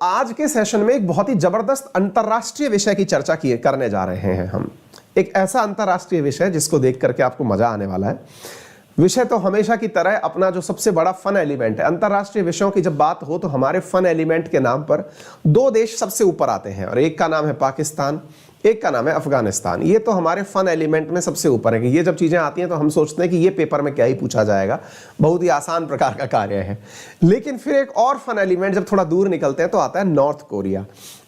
आज के सेशन में एक बहुत ही जबरदस्त अंतरराष्ट्रीय विषय की चर्चा करने जा रहे हैं हम। एक ऐसा अंतरराष्ट्रीय विषय जिसको देख करके आपको मजा आने वाला है। विषय तो हमेशा की तरह अपना जो सबसे बड़ा फन एलिमेंट है। अंतरराष्ट्रीय विषयों की जब बात हो तो हमारे फन एलिमेंट के नाम पर दो देश सबसे ऊपर आते हैं, और एक का नाम है पाकिस्तान, एक का नाम है अफगानिस्तान। ये तो हमारे फन एलिमेंट में सबसे ऊपर है कि ये जब चीजें आती हैं तो हम सोचते हैं कि ये पेपर में क्या ही पूछा जाएगा, बहुत ही आसान प्रकार का कार्य है। लेकिन फिर एक और फन एलिमेंट जब थोड़ा दूर निकलते हैं तो आता है नॉर्थ कोरिया,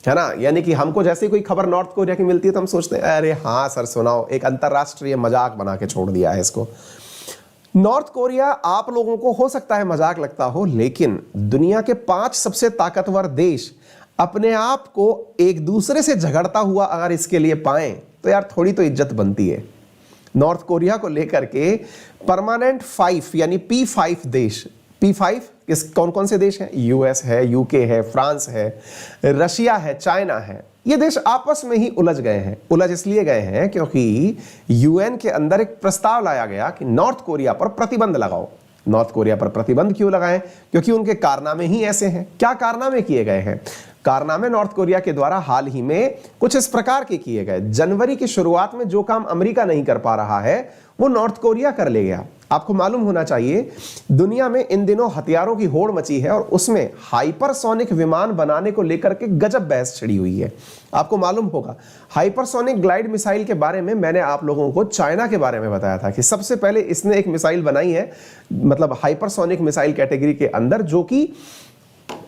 है ना। यानी कि हमको जैसे कोई खबर नॉर्थ कोरिया की मिलती है तो हम सोचते हैं अरे हाँ सर सुनाओ, एक अंतरराष्ट्रीय मजाक बना के छोड़ दिया है इसको। नॉर्थ कोरिया आप लोगों को हो सकता है मजाक लगता हो, लेकिन दुनिया के 5 सबसे ताकतवर देश अपने आप को एक दूसरे से झगड़ता हुआ अगर इसके लिए पाएं तो यार थोड़ी तो इज्जत बनती है। नॉर्थ कोरिया को लेकर के परमानेंट 5 यानी P5 देश, P5 किस कौन कौन से देश हैं? यूएस है, यूके है, फ्रांस है, रशिया है, चाइना है। ये देश आपस में ही उलझ गए हैं। उलझ इसलिए गए हैं क्योंकि यूएन के अंदर एक प्रस्ताव लाया गया कि नॉर्थ कोरिया पर प्रतिबंध लगाओ। नॉर्थ कोरिया पर प्रतिबंध क्यों लगाएं? क्योंकि उनके कारनामे ही ऐसे हैं। क्या कारनामे किए गए हैं? कारनामे नॉर्थ कोरिया के द्वारा हाल ही में कुछ इस प्रकार के किए गए। जनवरी की शुरुआत में जो काम अमेरिका नहीं कर पा रहा है वो नॉर्थ कोरिया कर ले गया। आपको मालूम होना चाहिए दुनिया में इन दिनों हथियारों की होड़ मची है और उसमें हाइपरसोनिक विमान बनाने को लेकर के गजब बहस छिड़ी हुई है। आपको मालूम होगा हाइपरसोनिक ग्लाइड मिसाइल के बारे में मैंने आप लोगों को चाइना के बारे में बताया था कि सबसे पहले इसने एक मिसाइल बनाई है, मतलब हाइपरसोनिक मिसाइल कैटेगरी के अंदर, जो कि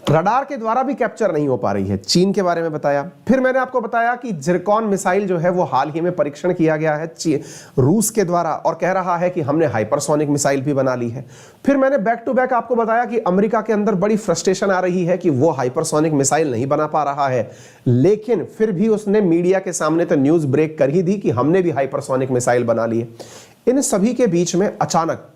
रडार के द्वारा भी कैप्चर नहीं हो पा रही है। चीन के बारे में बताया। फिर मैंने आपको बताया कि जिरकॉन मिसाइल जो है वो हाल ही में परीक्षण किया गया है रूस के द्वारा, और कह रहा है कि हमने हाइपरसोनिक मिसाइल भी बना ली है। फिर मैंने बैक टू बैक आपको बताया कि अमेरिका के अंदर बड़ी फ्रस्ट्रेशन आ रही है कि वो हाइपरसोनिक मिसाइल नहीं बना पा रहा है, लेकिन फिर भी उसने मीडिया के सामने तो न्यूज ब्रेक कर ही दी कि हमने भी हाइपरसोनिक मिसाइल बना ली है। इन सभी के बीच में अचानक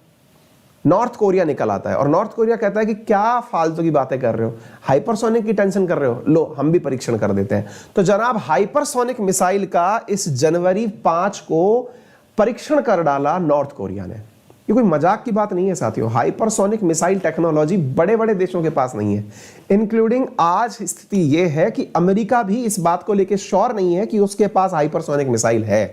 नॉर्थ कोरिया निकल आता है और नॉर्थ कोरिया कहता है कि क्या फालतू की बातें कर रहे हो, हाइपरसोनिक की टेंशन कर रहे हो, लो हम भी परीक्षण कर देते हैं। तो जनाब हाइपरसोनिक मिसाइल का इस जनवरी 5 को परीक्षण कर डाला नॉर्थ कोरिया ने। ये कोई मजाक की बात नहीं है साथियों। हाइपरसोनिक मिसाइल टेक्नोलॉजी बड़े बड़े देशों के पास नहीं है, इंक्लूडिंग आज स्थिति यह है कि अमेरिका भी इस बात को लेकर श्योर नहीं है कि उसके पास हाइपरसोनिक मिसाइल है।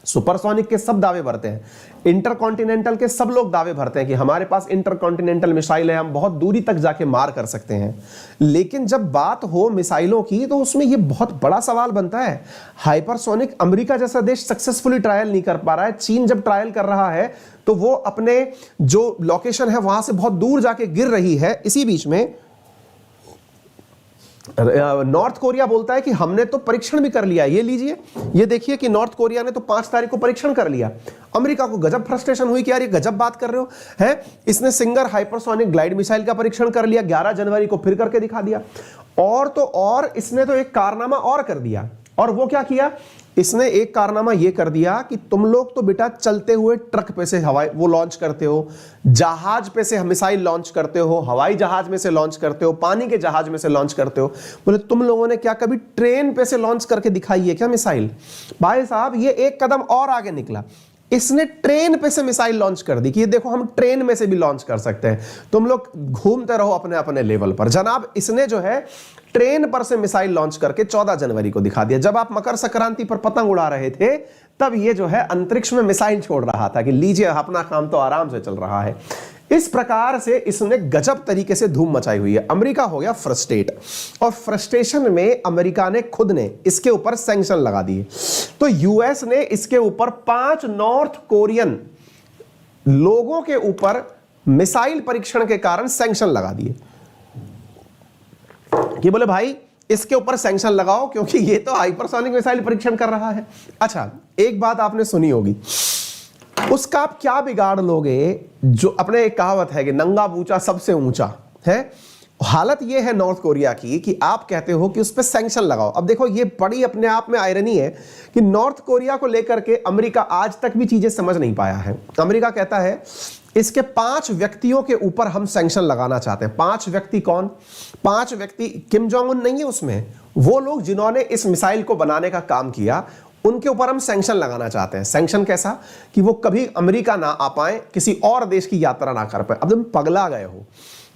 सुपरसोनिक के सब दावे भरते हैं, इंटरकॉन्टिनेंटल के सब लोग दावे भरते हैं कि हमारे पास इंटरकॉन्टिनेंटल मिसाइल है, हम बहुत दूरी तक जाके मार कर सकते हैं। लेकिन जब बात हो मिसाइलों की तो उसमें यह बहुत बड़ा सवाल बनता है। हाइपरसोनिक अमेरिका जैसा देश सक्सेसफुली ट्रायल नहीं कर पा रहा है। चीन जब ट्रायल कर रहा है तो वो अपने जो लोकेशन है वहां से बहुत दूर जाके गिर रही है। इसी बीच में नॉर्थ कोरिया बोलता है कि हमने तो परीक्षण भी कर लिया। ये लीजिए, ये देखिए कि नॉर्थ कोरिया ने तो 5 तारीख को परीक्षण कर लिया। अमेरिका को गजब फ्रस्ट्रेशन हुई कि यार ये गजब बात कर रहे हो हैं। इसने सिंगर हाइपरसोनिक ग्लाइड मिसाइल का परीक्षण कर लिया, 11 जनवरी को फिर करके दिखा दिया। और तो और इसने तो एक कारनामा और कर दिया, और वो क्या किया? इसने एक कारनामा ये कर दिया कि तुम लोग तो बेटा चलते हुए ट्रक पे से हवाई वो लॉन्च करते हो, जहाज पे से मिसाइल लॉन्च करते हो, हवाई जहाज में से लॉन्च करते हो, पानी के जहाज में से लॉन्च करते हो। बोले तुम लोगों ने क्या कभी ट्रेन पे से लॉन्च करके दिखाई है क्या मिसाइल? भाई साहब ये एक कदम और आगे निकला, इसने ट्रेन पे से मिसाइल लॉन्च कर दी कि ये देखो हम ट्रेन में से भी लॉन्च कर सकते हैं, तुम लोग घूमते रहो अपने अपने लेवल पर। जनाब इसने जो है ट्रेन पर से मिसाइल लॉन्च करके 14 जनवरी को दिखा दिया। जब आप मकर संक्रांति पर पतंग उड़ा रहे थे तब ये जो है अंतरिक्ष में मिसाइल छोड़ रहा था कि लीजिए अपना काम तो आराम से चल रहा है। इस प्रकार से इसने गजब तरीके से धूम मचाई हुई है। अमेरिका हो गया फ्रस्ट्रेट, और फ्रस्ट्रेशन में अमेरिका ने खुद ने इसके ऊपर सैंक्शन लगा दिए। तो यूएस ने इसके ऊपर 5 नॉर्थ कोरियन लोगों के ऊपर मिसाइल परीक्षण के कारण सैंक्शन लगा दिए कि बोले भाई इसके ऊपर सैंक्शन लगाओ क्योंकि ये तो हाइपरसोनिक मिसाइल परीक्षण कर रहा है। अच्छा एक बात आपने सुनी होगी, उसका आप क्या बिगाड़ लोगे? जो अपने एक कहावत है कि नंगा पूंछा सबसे ऊंचा है। हालत यह है नॉर्थ कोरिया की कि आप कहते हो कि उस पर सैंक्शन लगाओ। अब देखो ये बड़ी अपने आप में आयरनी है कि नॉर्थ कोरिया को लेकर के अमेरिका आज तक भी चीजें समझ नहीं पाया है। अमेरिका कहता है इसके 5 व्यक्तियों के ऊपर हम सैंक्शन लगाना चाहते हैं। 5 व्यक्ति कौन? 5 व्यक्ति किम जोंग उन नहीं है उसमें, वो लोग जिन्होंने इस मिसाइल को बनाने का काम किया उनके ऊपर हम सैंक्शन लगाना चाहते हैं। सैंक्शन कैसा? कि वो कभी अमेरिका ना आ पाए, किसी और देश की यात्रा ना कर पाए। अब तुम पगला गए हो,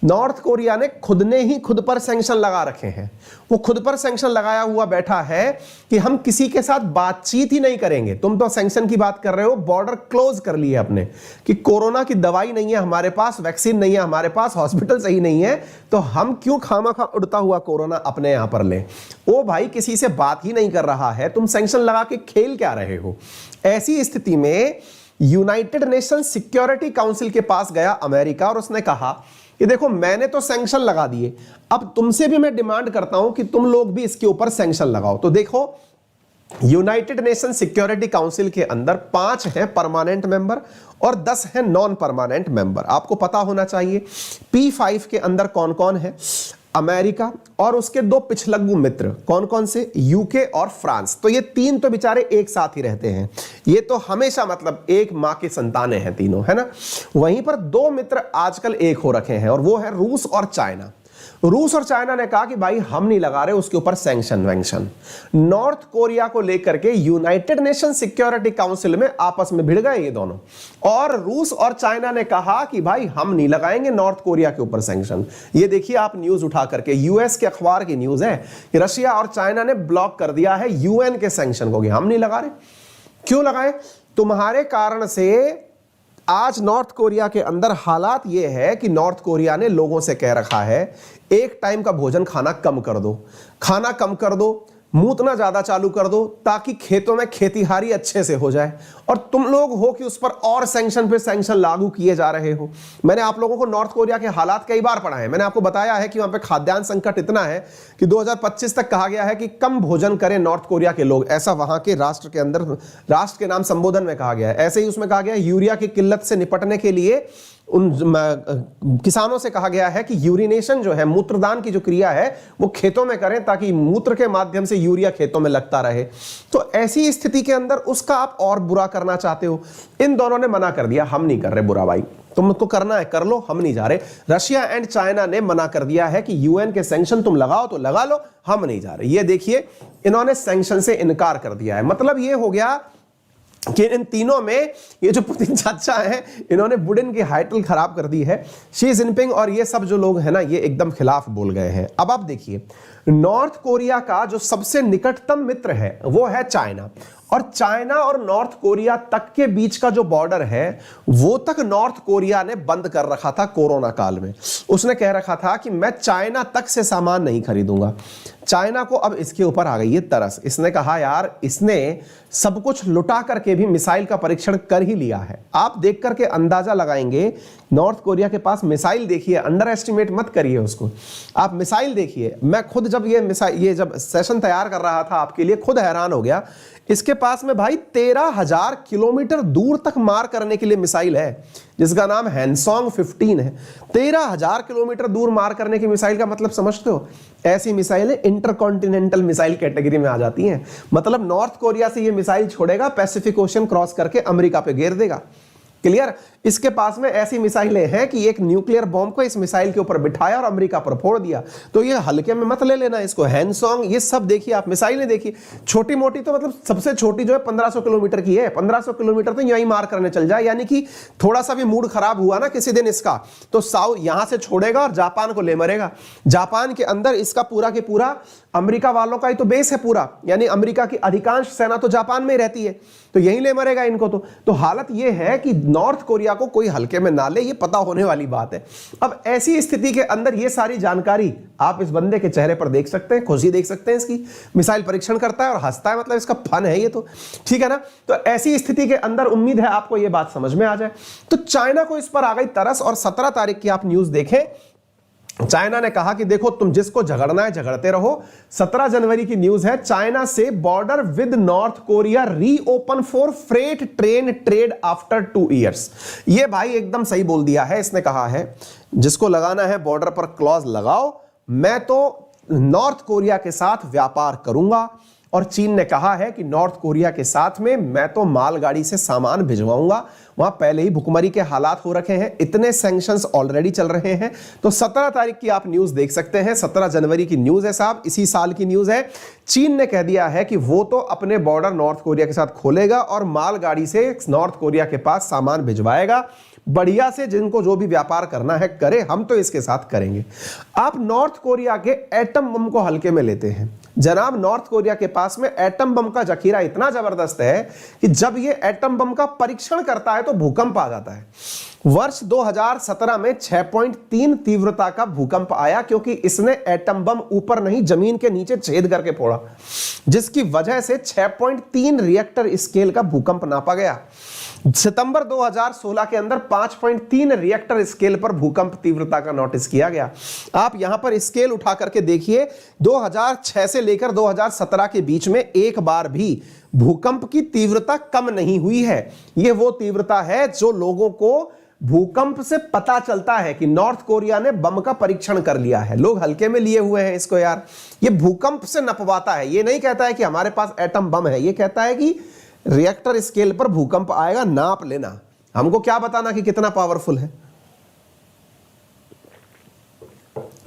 नॉर्थ कोरिया ने खुद पर सैंक्शन लगा रखे हैं। वो खुद पर सैंक्शन लगाया हुआ बैठा है कि हम किसी के साथ बातचीत ही नहीं करेंगे। तुम तो सैंक्शन की बात कर रहे हो, बॉर्डर क्लोज कर लिए अपने, कि कोरोना की दवाई नहीं है हमारे पास, वैक्सीन नहीं है हमारे पास, हॉस्पिटल सही नहीं है, तो हम क्यों खामखा उड़ता हुआ कोरोना अपने यहां पर ले। ओ भाई, किसी से बात ही नहीं कर रहा है, तुम सैंक्शन लगा के खेल क्या रहे हो। ऐसी स्थिति में यूनाइटेड नेशन सिक्योरिटी काउंसिल के पास गया अमेरिका और उसने कहा कि देखो, मैंने तो सैंक्शन लगा दिए, अब तुमसे भी मैं डिमांड करता हूं कि तुम लोग भी इसके ऊपर सैंक्शन लगाओ। तो देखो, यूनाइटेड नेशन सिक्योरिटी काउंसिल के अंदर 5 हैं परमानेंट मेंबर और 10 हैं नॉन परमानेंट मेंबर। आपको पता होना चाहिए P5 के अंदर कौन कौन है। अमेरिका और उसके 2 पिछलग्गू मित्र, कौन कौन से, यूके और फ्रांस। तो ये 3 तो बेचारे एक साथ ही रहते हैं, ये तो हमेशा मतलब एक मां के संतानें हैं तीनों, है ना। वहीं पर 2 मित्र आजकल एक हो रखे हैं और वो है रूस और चाइना। रूस और चाइना ने कहा कि भाई हम नहीं लगा रहे उसके ऊपर सैंक्शन वैंक्शन। नॉर्थ कोरिया को लेकर के यूनाइटेड नेशन सिक्योरिटी काउंसिल में आपस में भिड़ गए ये दोनों, और रूस और चाइना ने कहा कि भाई हम नहीं लगाएंगे नॉर्थ कोरिया के ऊपर सैंक्शन। ये देखिए आप न्यूज उठा करके, यूएस के अखबार की न्यूज है कि रशिया और चाइना ने ब्लॉक कर दिया है यूएन के सैंक्शन को, कि हम नहीं लगा रहे। क्यों लगाए? तुम्हारे कारण से आज नॉर्थ कोरिया के अंदर हालात यह है कि नॉर्थ कोरिया ने लोगों से कह रखा है एक टाइम का भोजन खाना कम कर दो, खाना कम कर दो, मूतना ज्यादा चालू कर दो, ताकि खेतों में खेतीहारी अच्छे से हो जाए। और तुम लोग हो कि उस पर और सैंक्शन पे सैंक्शन लागू किए जा रहे हो। मैंने आप लोगों को नॉर्थ कोरिया के हालात कई बार पढ़ाए हैं। मैंने आपको बताया है कि वहां पे खाद्यान्न संकट इतना है कि 2025 तक कहा गया है कि कम भोजन करें नॉर्थ कोरिया के लोग, ऐसा वहां के राष्ट्र के अंदर, राष्ट्र के नाम संबोधन में कहा गया है। ऐसे ही उसमें कहा गया है यूरिया की किल्लत से निपटने के लिए उन किसानों से कहा गया है कि यूरिनेशन जो है, मूत्रदान की जो क्रिया है, वो खेतों में करें ताकि मूत्र के माध्यम से यूरिया खेतों में लगता रहे। तो ऐसी स्थिति के अंदर उसका आप और बुरा करना चाहते हो। इन दोनों ने मना कर दिया, हम नहीं कर रहे बुरा भाई, तुमको करना है कर लो, हम नहीं जा रहे। रशिया एंड चाइना ने मना कर दिया है कि यूएन के सैंक्शन तुम लगाओ तो लगा लो, हम नहीं जा रहे। ये देखिए, इन्होंने सैंक्शन से इनकार कर दिया है। मतलब ये हो गया कि इन तीनों में ये जो पुतिन चाचा हैं, इन्होंने बुडिन की हाइटल खराब कर दी है। शी जिनपिंग और ये सब जो लोग हैं ना, ये एकदम खिलाफ बोल गए हैं। अब आप देखिए, नॉर्थ कोरिया का जो सबसे निकटतम मित्र है वो है चाइना, और चाइना और नॉर्थ कोरिया तक के बीच का जो बॉर्डर है वो तक नॉर्थ कोरिया ने बंद कर रखा था कोरोना काल में। उसने कह रखा था कि मैं चाइना तक से सामान नहीं खरीदूंगा। चाइना को अब इसके ऊपर आ गई है तरस। इसने कहा यार, इसने सब कुछ लुटा करके भी मिसाइल का परीक्षण कर ही लिया है। आप देख करके अंदाजा लगाएंगे, नॉर्थ कोरिया के पास मिसाइल देखिए, अंडर एस्टिमेट मत करिए उसको, आप मिसाइल देखिए। मैं खुद जब ये जब सेशन तैयार कर रहा था आपके लिए, खुद हैरान हो गया। इसके पास में भाई 13,000 किलोमीटर दूर तक मार करने के लिए मिसाइल है, जिसका नाम हैंसोंग 15 है। 13,000 किलोमीटर दूर मार करने की मिसाइल का मतलब समझते हो? ऐसी मिसाइलें इंटरकॉन्टिनेंटल मिसाइल कैटेगरी में आ जाती हैं। मतलब नॉर्थ कोरिया से ये मिसाइल छोड़ेगा, पैसिफिक ओशन क्रॉस करके अमेरिका पे घेर देगा। क्लियर? इसके पास में ऐसी मिसाइलें हैं कि एक न्यूक्लियर बॉम्ब को इस मिसाइल के ऊपर बिठाया और अमेरिका पर फोड़ दिया। तो ये हल्के में मत ले लेना इसको। हैंसोंग, ये सब देखिए आप, मिसाइलें देखिए, छोटी मोटी तो मतलब सबसे छोटी जो है 1500 किलोमीटर की है। 1500 किलोमीटर तो यहीं मार करने चल जाए, यानी कि थोड़ा सा भी मूड खराब हुआ ना किसी दिन इसका, तो साउथ यहां से छोड़ेगा और जापान को ले मरेगा। जापान के अंदर इसका पूरा के पूरा अमेरिका वालों का ही तो बेस है पूरा, यानी अमेरिका की अधिकांश सेना तो जापान में ही रहती है, तो यहीं ले मरेगा इनको। तो हालत ये है कि नॉर्थ कोरिया को कोई हल्के में ना ले, ये पता होने वाली बात है। अब ऐसी स्थिति के अंदर ये सारी जानकारी आप इस बंदे के चेहरे पर देख सकते हैं, खुशी देख सकते हैं इसकी। मिसाइल परीक्षण करता है और हंसता है, मतलब इसका फन है ये, तो ठीक है ना। तो ऐसी स्थिति के अंदर उम्मीद है आपको ये बात समझ में आ जाए। तो चाइना को इस पर आ गई तरस, और 17 तारीख की आप न्यूज देखें, चाइना ने कहा कि देखो तुम जिसको झगड़ना है झगड़ते रहो। 17 जनवरी की न्यूज है, चाइना से border with north Korea reopen for freight train trade after 2 years. ये भाई एकदम सही बोल दिया है। इसने कहा है जिसको लगाना है बॉर्डर पर क्लॉज लगाओ, मैं तो नॉर्थ कोरिया के साथ व्यापार करूंगा और चीन ने कहा है कि नॉर्थ कोरिया के साथ में मैं तो मालगाड़ी से सामान भिजवाऊंगा। वहां पहले ही भुखमरी के हालात हो रखे हैं, इतने सैंक्शंस ऑलरेडी चल रहे हैं। तो 17 तारीख की आप न्यूज देख सकते हैं, 17 जनवरी की न्यूज है साहब, इसी साल की न्यूज है। चीन ने कह दिया है कि वो तो अपने बॉर्डर नॉर्थ कोरिया के साथ खोलेगा और मालगाड़ी से नॉर्थ कोरिया के पास सामान भिजवाएगा। बढ़िया से जिनको जो भी व्यापार करना है करे, हम तो इसके साथ करेंगे। आप नॉर्थ कोरिया के एटम बम को हल्के में लेते हैं जनाब। नॉर्थ कोरिया के पास में एटम बम का जखीरा इतना जबरदस्त है कि जब ये एटम बम का परीक्षण करता है तो भूकंप आ जाता है। वर्ष 2017 में 6.3 तीव्रता का भूकंप आया क्योंकि इसने एटम बम ऊपर नहीं जमीन के नीचे छेद करके फोड़ा, जिसकी वजह से 6.3 रिएक्टर स्केल का भूकंप नापा गया। सितंबर 2016 के अंदर 5.3 रिएक्टर स्केल पर भूकंप तीव्रता का नोटिस किया गया। आप यहां पर स्केल उठा करके देखिए, 2006 से लेकर 2017 के बीच में एक बार भी भूकंप की तीव्रता कम नहीं हुई है। यह वो तीव्रता है जो लोगों को भूकंप से पता चलता है कि नॉर्थ कोरिया ने बम का परीक्षण कर लिया है। लोग हल्के में लिए हुए हैं इसको यार। ये भूकंप से नपवाता है, ये नहीं कहता है कि हमारे पास एटम बम है, ये कहता है कि रिएक्टर स्केल पर भूकंप आएगा, नाप लेना। हमको क्या बताना कि कितना पावरफुल है।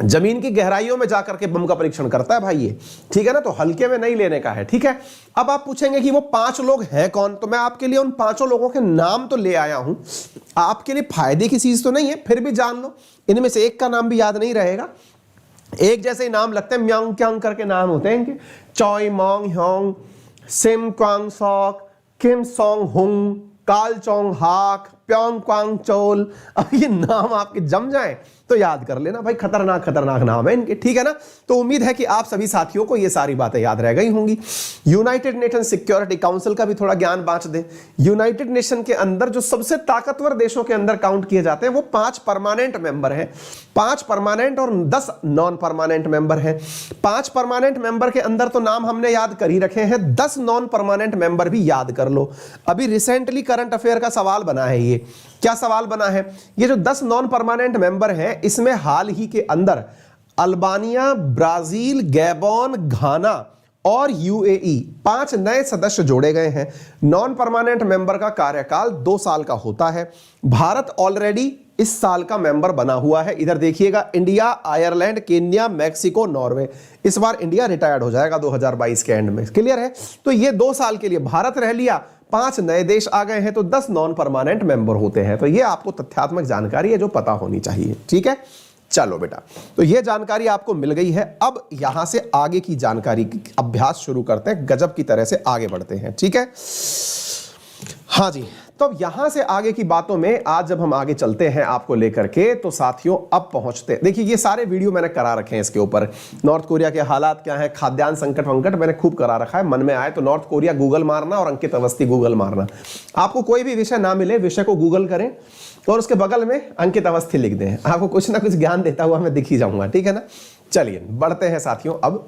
जमीन की गहराइयों में जाकर के बम का परीक्षण करता है भाई ये, ठीक है ना। तो हल्के में नहीं लेने का है, ठीक है। अब आप पूछेंगे कि वो 5 लोग हैं कौन, तो मैं आपके लिए उन 5 लोगों के नाम तो ले आया हूं। आपके लिए फायदे की चीज तो नहीं है, फिर भी जान लो। इनमें से एक का नाम भी याद नहीं रहेगा। एक जैसे ही नाम लगते हैं, म्यांग क्यांग करके नाम होते हैं इनके, चॉय मोंग ह्योंग, सिम क्वांग सॉक, किम सोंग हुंग, काल चोंग हाक, प्योंग क्वांग चोल। अब ये नाम आपके जम जाएं तो याद कर लेना भाई, खतरनाक खतरनाक नाम है इनके, ठीक है ना। तो उम्मीद है कि आप सभी साथियों को ये सारी बातें याद रह गई होंगी। यूनाइटेड नेशन सिक्योरिटी काउंसिल का भी थोड़ा ज्ञान बांट दें। यूनाइटेड नेशन के अंदर जो सबसे ताकतवर देशों के अंदर काउंट किए जाते हैं वो 5 परमानेंट मेंबर हैं। 5 परमानेंट और 10 नॉन परमानेंट मेंबर हैं। 5 परमानेंट मेंबर के अंदर तो नाम हमने याद कर ही रखे हैं, 10 नॉन परमानेंट मेंबर भी याद कर लो। अभी रिसेंटली करंट अफेयर का सवाल बना है। ये क्या सवाल बना है? ये जो 10 नॉन परमानेंट मेंबर हैं, इसमें हाल ही के अंदर अल्बानिया, ब्राजील, गैबोन, घाना और यूएई 5 नए सदस्य जोड़े गए हैं। नॉन परमानेंट मेंबर का कार्यकाल 2 साल का होता है। भारत ऑलरेडी इस साल का मेंबर बना हुआ है। इधर देखिएगा, India, Ireland, Kenya, Mexico, Norway. इस बार इंडिया रिटायर्ड हो जाएगा 2022 के एंड में, क्लियर है। तो ये 2 साल के लिए भारत रह लिया, 5 नए देश आ गए हैं, तो 10 नॉन परमानेंट मेंबर होते हैं। तो ये आपको तथ्यात्मक जानकारी है जो पता होनी चाहिए, ठीक है। चलो बेटा, तो ये जानकारी आपको मिल गई है। अब यहां से आगे की जानकारी की अभ्यास शुरू करते हैं, गजब की तरह से आगे बढ़ते हैं, ठीक है। हाँ जी, तो यहां से आगे की बातों में आज जब हम आगे चलते हैं आपको लेकर के, तो साथियों अब पहुंचते हैं। देखिए ये सारे वीडियो मैंने करा रखे हैं इसके ऊपर, नॉर्थ कोरिया के हालात क्या है, खाद्यान्न संकट वंकट मैंने खूब करा रखा है। मन में आए तो नॉर्थ कोरिया गूगल मारना और अंकित अवस्थी गूगल मारना। आपको कोई भी विषय ना मिले, विषय को गूगल करें और उसके बगल में अंकित अवस्थी लिख दें, आपको कुछ ना कुछ ज्ञान देता हुआ मैं दिख ही जाऊंगा, ठीक है ना। चलिए बढ़ते हैं साथियों अब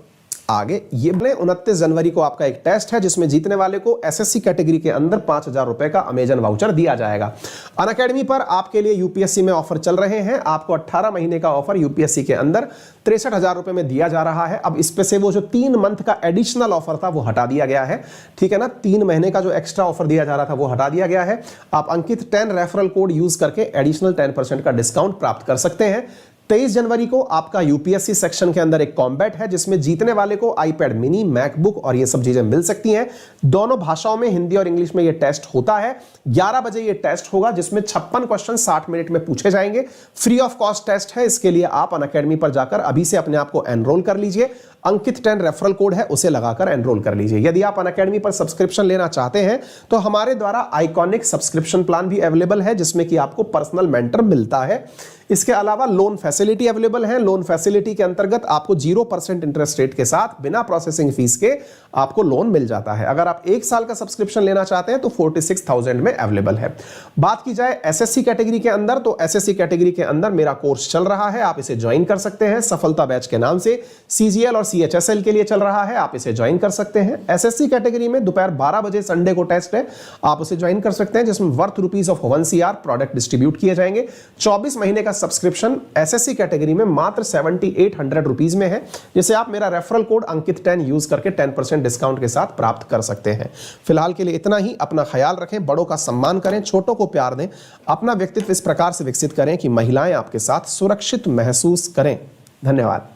आगे। ये 29 जनवरी को आपका एक टेस्ट है जिसमें जीतने वाले को एसएससी कैटेगरी के अंदर 5,000 रुपए का अमेजन वाउचर दिया जाएगा। अनअकैडमी पर आपके लिए यूपीएससी में ऑफर चल रहे हैं। आपको 18 महीने का ऑफर यूपीएससी के अंदर 63,000 रुपए में दिया जा रहा है। अब इस पे से वो जो 3 मंथ का एडिशनल ऑफर था वो हटा दिया गया है, ठीक है ना। 3 महीने का जो एक्स्ट्रा ऑफर दिया जा रहा था वो हटा दिया गया है। आप अंकित 10 रेफरल कोड यूज करके एडिशनल 10% का डिस्काउंट प्राप्त कर सकते हैं। 23 जनवरी को आपका यूपीएससी सेक्शन के अंदर एक कॉम्बैट है जिसमें जीतने वाले को आईपैड मिनी, मैकबुक और ये सब चीजें मिल सकती हैं। दोनों भाषाओं में, हिंदी और इंग्लिश में ये टेस्ट होता है। 11 बजे ये टेस्ट होगा जिसमें 56 क्वेश्चन 60 मिनट में पूछे जाएंगे। फ्री ऑफ कॉस्ट टेस्ट है। इसके लिए आप अनअकैडमी पर जाकर अभी से अपने आप को एनरोल कर लीजिए। अंकित 10 रेफरल कोड है, उसे लगाकर एनरोल कर लीजिए। यदि आप अनअकैडमी पर सब्सक्रिप्शन लेना चाहते हैं तो हमारे द्वारा आइकॉनिक सब्सक्रिप्शन प्लान भी अवेलेबल है जिसमें कि आपको पर्सनल मेंटर मिलता है। इसके अलावा लोन फैसिलिटी अवेलेबल है। लोन फैसिलिटी के अंतर्गत आपको 0% इंटरेस्ट रेट के साथ बिना प्रोसेसिंग फीस के आपको लोन मिल जाता है। अगर आप 1 साल का सब्सक्रिप्शन लेना चाहते हैं तो 46,000 में अवेलेबल है। बात की जाए एसएससी कैटेगरी के अंदर, तो एसएससी कैटेगरी के अंदर मेरा कोर्स चल रहा है, आप इसे ज्वाइन कर सकते हैं। सफलता बैच के नाम से सीजीएल और सीएचएसएल के लिए चल रहा है, आप इसे ज्वाइन कर सकते हैं। एसएससी कैटेगरी में दोपहर 12 बजे संडे को टेस्ट है, आप उसे ज्वाइन कर सकते हैं जिसमें वर्थ ₹1 CR प्रोडक्ट डिस्ट्रीब्यूट किए जाएंगे। 24 महीने का प्लस सब्सक्रिप्शन एसएससी कैटेगरी में मात्र 7800 रुपीज में है, जिसे आप मेरा रेफरल कोड अंकित 10 यूज करके 10% डिस्काउंट के साथ प्राप्त कर सकते हैं। फिलहाल के लिए इतना ही। अपना ख्याल रखें, बड़ों का सम्मान करें, छोटों को प्यार दें, अपना व्यक्तित्व इस प्रकार से विकसित करें कि महिलाएं आपके साथ सुरक्षित महसूस करें। धन्यवाद।